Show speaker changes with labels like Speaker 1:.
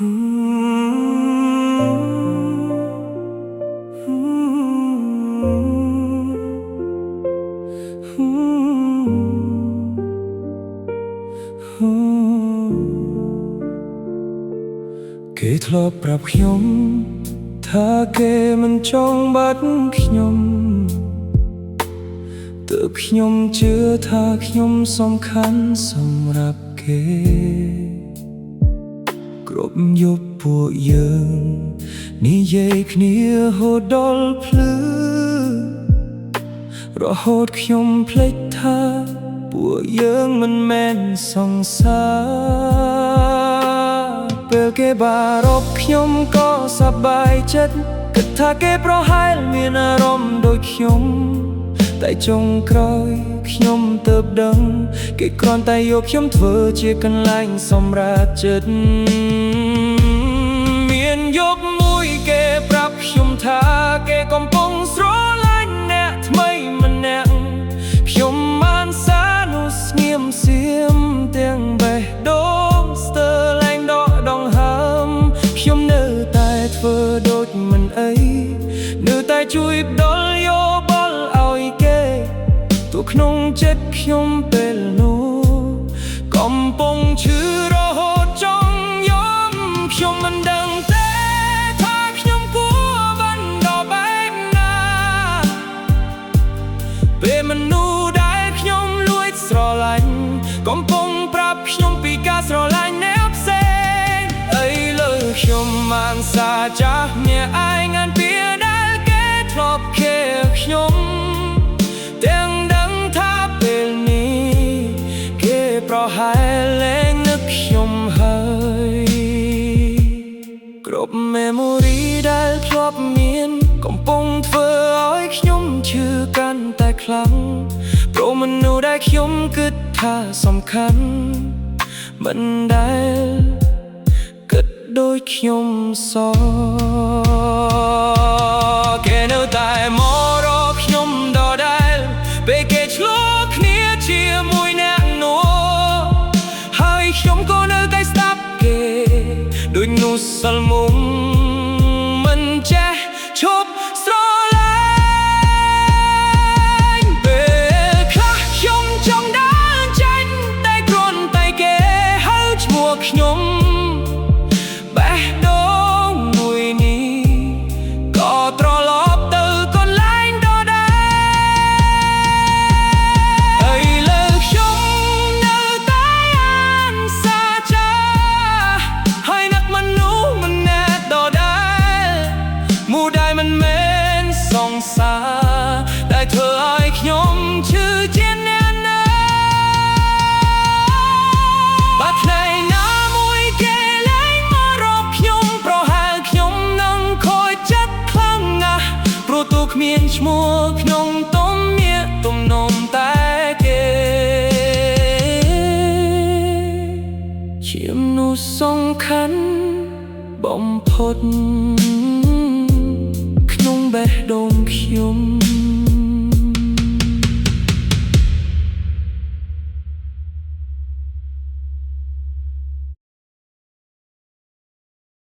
Speaker 1: គេធ្លាប់ប្រាប់ខ្ញុំថាគេមិនចង់បាត់ខ្ញុំទើបខ្ញុំជឿថាខ្ញុំសំខាន់សម្រាប់គេគ្រប់យប់ពួកយើងនិយាយគ្នាហូតដល់ភ្លឺរហូតខ្ញុំភ្លេចថាពួកយើងមិនមែនសង្សារពេលគេបារម្ភខ្ញុំក៏សប្បាយចិត្តគិតថាគេប្រហែលមានអារម្មណ៍ដូចខ្ញុំតែចុងក្រោយខ្ញុំទើបដឹងគេគ្រាន់តែយកខ្ញុំធ្វើជាកន្លែងសម្រាប់ចិត្តមានយប់មួយគេប្រាប់ខ្ញុំថាគេកំពុងស្រឡាញ់អ្នកថ្មីម្នាក់ខ្ញុំបានសានោះស្ងៀមសៀមទាំងបេះដូងស្ទើរលែងដកដង្ហើមខ្ញុំនៅតែធ្វើដូចមិនអីនៅតែជួយផ្ដល់យោបល់ឲ្យគេទោះក្នុងចិត្តខ្ញុំពេលនោះកំពុងឈឺរហូតចង់យំខ្ញុំមិនដឹងទេថាខ្ញុំគួរបន្តបែបណាពេលមនុស្សដែលខ្ញុំលួចស្រឡាញ់កំពុងប្រាប់ខ្ញុំពីការស្រឡាញ់អ្នកផ្សេងអីលើខ្ញុំបានសាចាស់អ្នកឯងអានពីដែលគេធ្លាប់ខេខ្ញុំទាំងដឹងថាពេលនេះគេប្រហែលលែងនឹកខ្ញុំហើយគ្រប់ memory ដែលធ្លាប់មានកំពុងធ្វើឲ្យខ្ញុំឈឺកាន់តែខ្លាំងព្រោះមនុស្សដែលខ្ញុំគិតថាសំខាន់មិនដែលគិតដូចខ្ញុំសោះគេនៅតែមករកខ្ញុំដដែលពេលគេឆ្លោះគ្នាជាមួយអ្នកនោះហើយខ្ញុំក៏នៅតែស្ដាប់គេដូចនោះសិលមុំមិនចេះឈប់ស្រឡាញ់ពេលខ្លះខ្ញុំចង់ដើរចេញតែគ្រាន់តែគេហៅឈ្មោះខ្ញុំបេះដូងមួយនេះក៏ត្រឡប់ទៅកន្លែងដដែលហើយលើខ្ញុំនៅតែអានសាចាហើយនឹកមនុស្សម្នាក់ដដែលមួយដែលមិនមែនសង្សារដែលធ្វើឲ្យខ្ញុំឈឺជាអ្នកណាបាត់ថ្ងៃណាមួយគេលែងមករកខ្ញុំប្រហែលខ្ញុំនឹងខូចចិត្តខ្លាំងណាស់ព្រោះទូគ្មានឈ្មោះក្នុងទំនាក់ទំនងតែគេជាមនុស្សសំខាន់បំផុតក្នុងបេះដូងខ្ញុំ